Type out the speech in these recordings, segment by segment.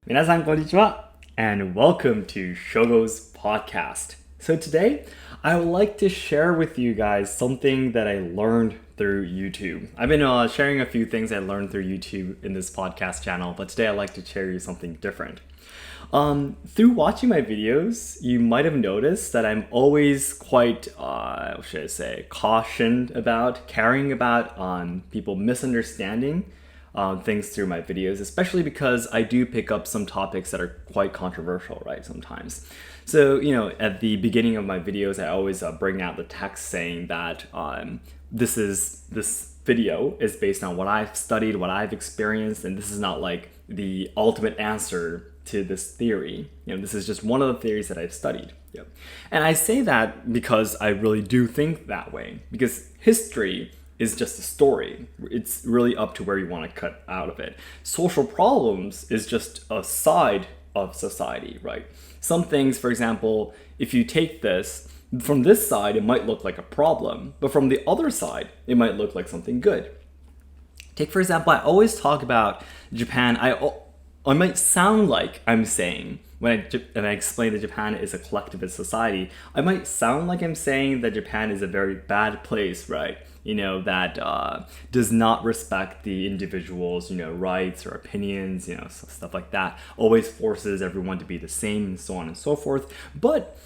皆さんこんにちは and welcome to Shogo's podcast. So today, I would like to share with you guys something that I learned through YouTube. I've been sharing a few things I learned through YouTube in this podcast channel, but today I'd like to share you something different. Through watching my videos, you might have noticed that I'm always quite, what should I say, cautioned about, caring about people misunderstanding things through my videos, especially because I do pick up some topics that are quite controversial, right, sometimes. So, at the beginning of my videos, I always bring out the text saying that this video is based on what I've studied, what I've experienced, and this is not like the ultimate answer to this theory. This is just one of the theories that I've studied. Yep. And I say that because I really do think that way, because history is just a story. It's really up to where you want to cut out of it. Social problems is just a side of society, right? Some things, for example, if you take this, from this side, it might look like a problem, but from the other side, it might look like something good. Take, for example, I always talk about Japan. I might sound like I'm saying, when I explain that Japan is a collectivist society, I might sound like I'm saying that Japan is a very bad place, right? That does not respect the individual's, rights or opinions, stuff like that. Always forces everyone to be the same and so on and so forth. But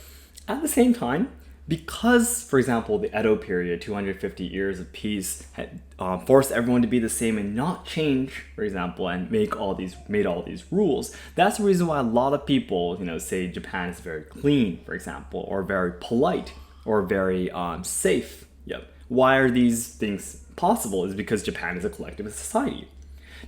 at the same time, because, for example, the Edo period, 250 years of peace, had forced everyone to be the same and not change, for example, and made all these rules. That's the reason why a lot of people, say Japan is very clean, for example, or very polite, or very safe. Yep. Why are these things possible? Is because Japan is a collectivist society.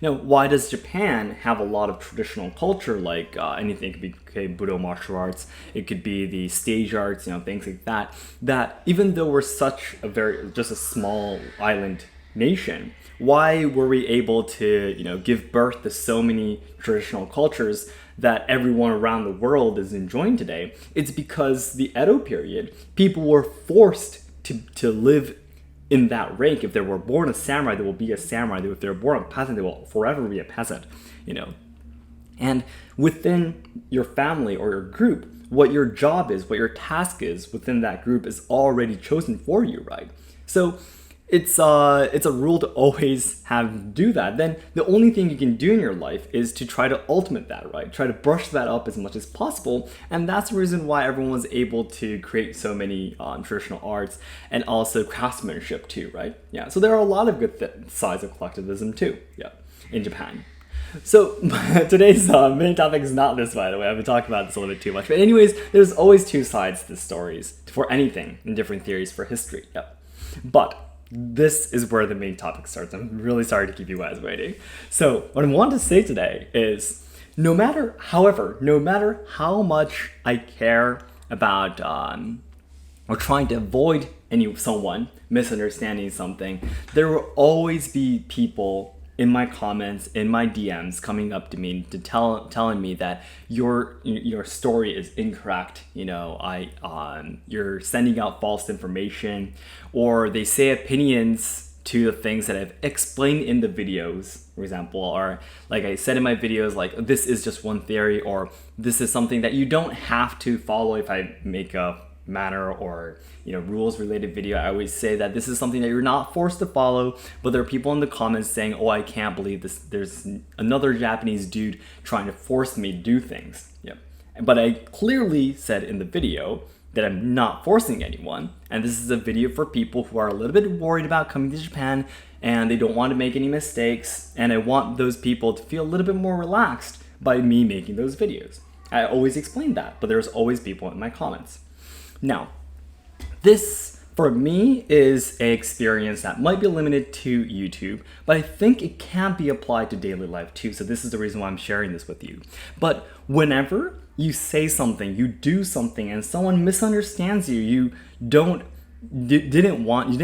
Now, why does Japan have a lot of traditional culture, like anything? It could be Budo martial arts, it could be the stage arts, things like that, that even though we're such just a small island nation, why were we able to, give birth to so many traditional cultures that everyone around the world is enjoying today? It's because the Edo period, people were forced to live in that rank. If they were born a samurai, they will be a samurai. If they're born a peasant, they will forever be a peasant, And within your family or your group, what your job is, what your task is within that group is already chosen for you, right? So it's a rule to always do that. Then the only thing you can do in your life is to try to ultimate that, right? Try to brush that up as much as possible. And that's the reason why everyone was able to create so many traditional arts and also craftsmanship too, right? Yeah, so there are a lot of good sides of collectivism too, yeah, in Japan. So today's main topic is not this, by the way. I've been talking about this a little bit too much. But anyways, there's always two sides to stories for anything and different theories for history, yeah. But this is where the main topic starts. I'm really sorry to keep you guys waiting. So what I want to say today is no matter how much I care about or trying to avoid someone misunderstanding something, there will always be people in my comments, in my DMs, coming up to me to telling me that your story is incorrect. You're sending out false information, or they say opinions to the things that I've explained in the videos, for example, or like I said in my videos, like this is just one theory, or this is something that you don't have to follow if I make a manner or rules related video. I always say that this is something that you're not forced to follow, but there are people in the comments saying, oh, I can't believe this, there's another Japanese dude trying to force me to do things. Yep. But I clearly said in the video that I'm not forcing anyone, and this is a video for people who are a little bit worried about coming to Japan and they don't want to make any mistakes, and I want those people to feel a little bit more relaxed by me making those videos. I always explain that, but there's always people in my comments. Now, this, for me, is an experience that might be limited to YouTube, but I think it can be applied to daily life too, so this is the reason why I'm sharing this with you. But whenever you say something, you do something, and someone misunderstands you, you didn't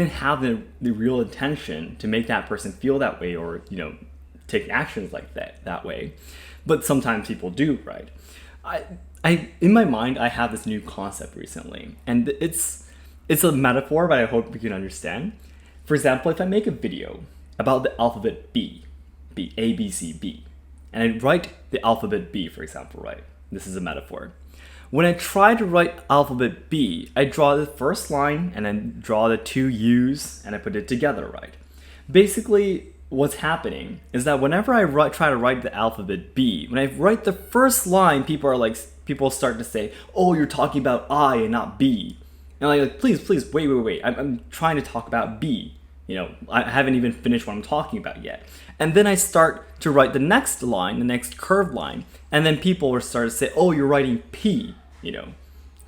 have the real intention to make that person feel that way or, take actions like that way. But sometimes people do, right? In my mind, I have this new concept recently, and it's a metaphor, but I hope you can understand. For example, if I make a video about the alphabet B, A, B, C, B, and I write the alphabet B, for example, right? This is a metaphor. When I try to write alphabet B, I draw the first line and then draw the two U's and I put it together, right? Basically, what's happening is that whenever I try to write the alphabet B, when I write the first line, people start to say, "Oh, you're talking about I and not B." And I'm like, please, wait. I'm trying to talk about B. I haven't even finished what I'm talking about yet. And then I start to write the next line, the next curved line, and then people will start to say, "Oh, you're writing P,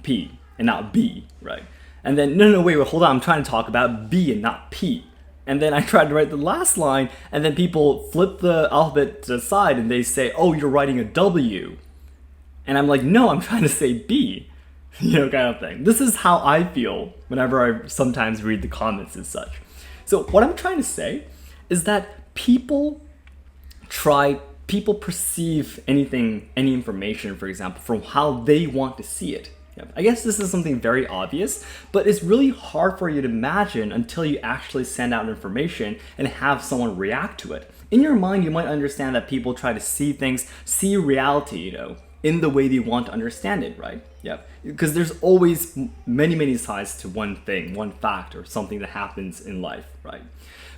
P and not B, right?" And then, no, wait, hold on, I'm trying to talk about B and not P. And then I try to write the last line, and then people flip the alphabet to the side and they say, "Oh, you're writing a W." And I'm like, no, I'm trying to say B, kind of thing. This is how I feel whenever I sometimes read the comments and such. So what I'm trying to say is that people perceive any information, for example, from how they want to see it. I guess this is something very obvious, but it's really hard for you to imagine until you actually send out information and have someone react to it. In your mind, you might understand that people try to see reality, in the way they want to understand it, right? Yeah, because there's always many sides to one thing, one fact, or something that happens in life, right?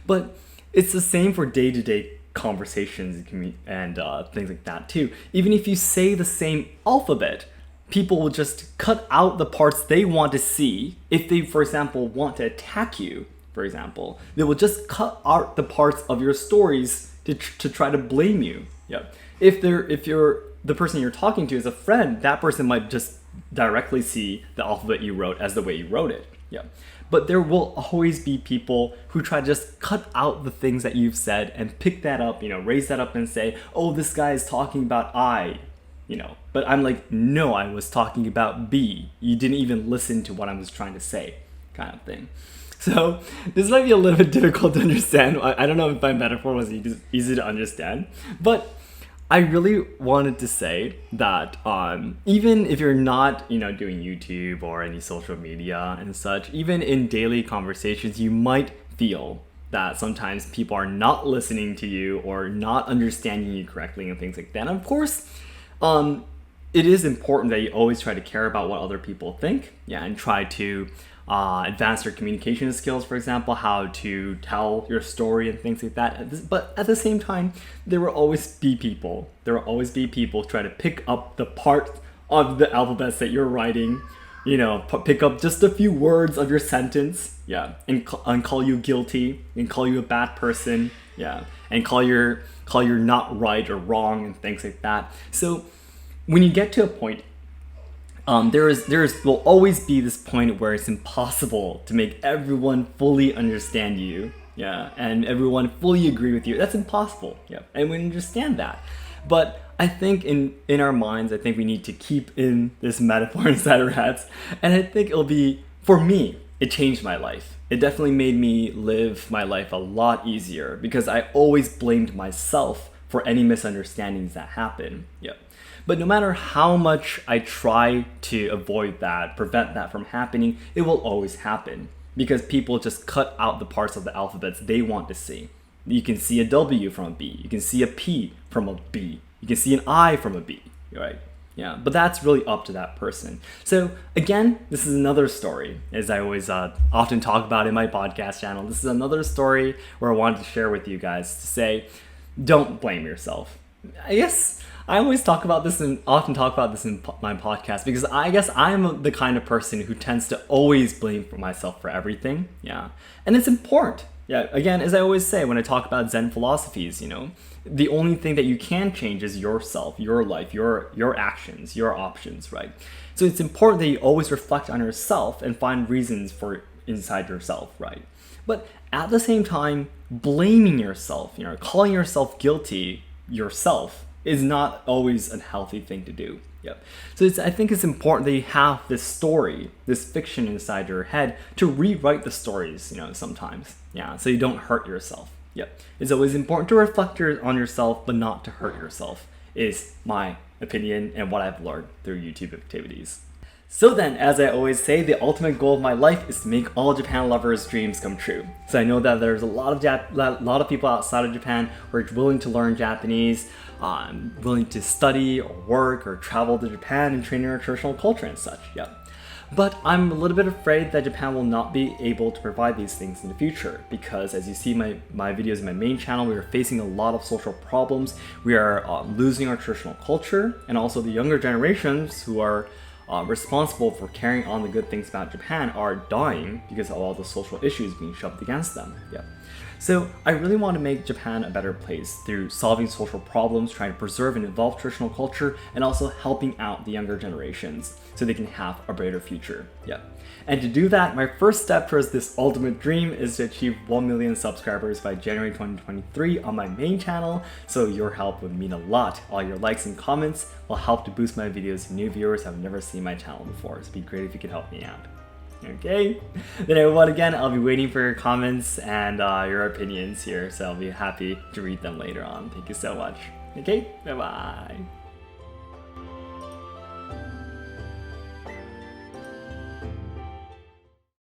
But it's the same for day-to-day conversations and things like that too. Even if you say the same alphabet, people will just cut out the parts they want to see. If they, for example, want to attack you, for example, they will just cut out the parts of your stories to try to blame you. Yeah. If you're the person you're talking to is a friend, that person might just directly see the alphabet you wrote as the way you wrote it. Yeah. But there will always be people who try to just cut out the things that you've said and pick that up, raise that up and say, "Oh, this guy is talking about I." But I'm like, no, I was talking about B. You didn't even listen to what I was trying to say, kind of thing. So this might be a little bit difficult to understand. I don't know if my metaphor was easy to understand, but I really wanted to say that even if you're not, doing YouTube or any social media and such, even in daily conversations, you might feel that sometimes people are not listening to you or not understanding you correctly and things like that. And of course, it is important that you always try to care about what other people think, and try to advance your communication skills, for example, how to tell your story and things like that. But at the same time, there will always be people try to pick up the part of the alphabets that you're writing, pick up just a few words of your sentence, and call you guilty and call you a bad person, and call you're not right or wrong and things like that. So when you get to a point, will always be this point where it's impossible to make everyone fully understand you, and everyone fully agree with you. That's impossible, and we understand that. But I think in our minds, I think we need to keep in this metaphor inside our heads, and I think it'll be, for me, it changed my life. It definitely made me live my life a lot easier because I always blamed myself for any misunderstandings that happen. But no matter how much I try to avoid that, prevent that from happening, it will always happen because people just cut out the parts of the alphabets they want to see. You can see a W from a B. You can see a P from a B. You can see an I from a B, right? But that's really up to that person. So again, this is another story, as I always often talk about in my podcast channel. This is another story where I wanted to share with you guys to say, don't blame yourself. I guess I always talk about this and often talk about this in my podcast because I guess I'm the kind of person who tends to always blame for myself for everything. And it's important. Again, as I always say when I talk about Zen philosophies, the only thing that you can change is yourself, your life, your actions, your options, right? So it's important that you always reflect on yourself and find reasons for inside yourself, right? But at the same time, blaming yourself, calling yourself guilty yourself is not always a healthy thing to do. So I think it's important that you have this story, this fiction inside your head to rewrite the stories, sometimes. So you don't hurt yourself. It's always important to reflect on yourself, but not to hurt yourself, is my opinion and what I've learned through YouTube activities. So then, as I always say, the ultimate goal of my life is to make all Japan lovers' dreams come true. So I know that there's a lot of people outside of Japan who are willing to learn Japanese, willing to study or work or travel to Japan and train in our traditional culture and such. Yeah. But I'm a little bit afraid that Japan will not be able to provide these things in the future because, as you see my videos in my main channel, we are facing a lot of social problems. We are losing our traditional culture, and also the younger generations who are responsible for carrying on the good things about Japan are dying because of all the social issues being shoved against them. Yeah. So I really want to make Japan a better place through solving social problems, trying to preserve and evolve traditional culture, and also helping out the younger generations so they can have a brighter future. Yeah. And to do that, my first step towards this ultimate dream is to achieve 1 million subscribers by January 2023 on my main channel. So your help would mean a lot. All your likes and comments will help to boost my videos to new viewers who have never seen my channel before. So it'd be great if you could help me out. Okay, then everyone, again, I'll be waiting for your comments and your opinions here, so I'll be happy to read them later on. Thank you so much. Okay, bye-bye.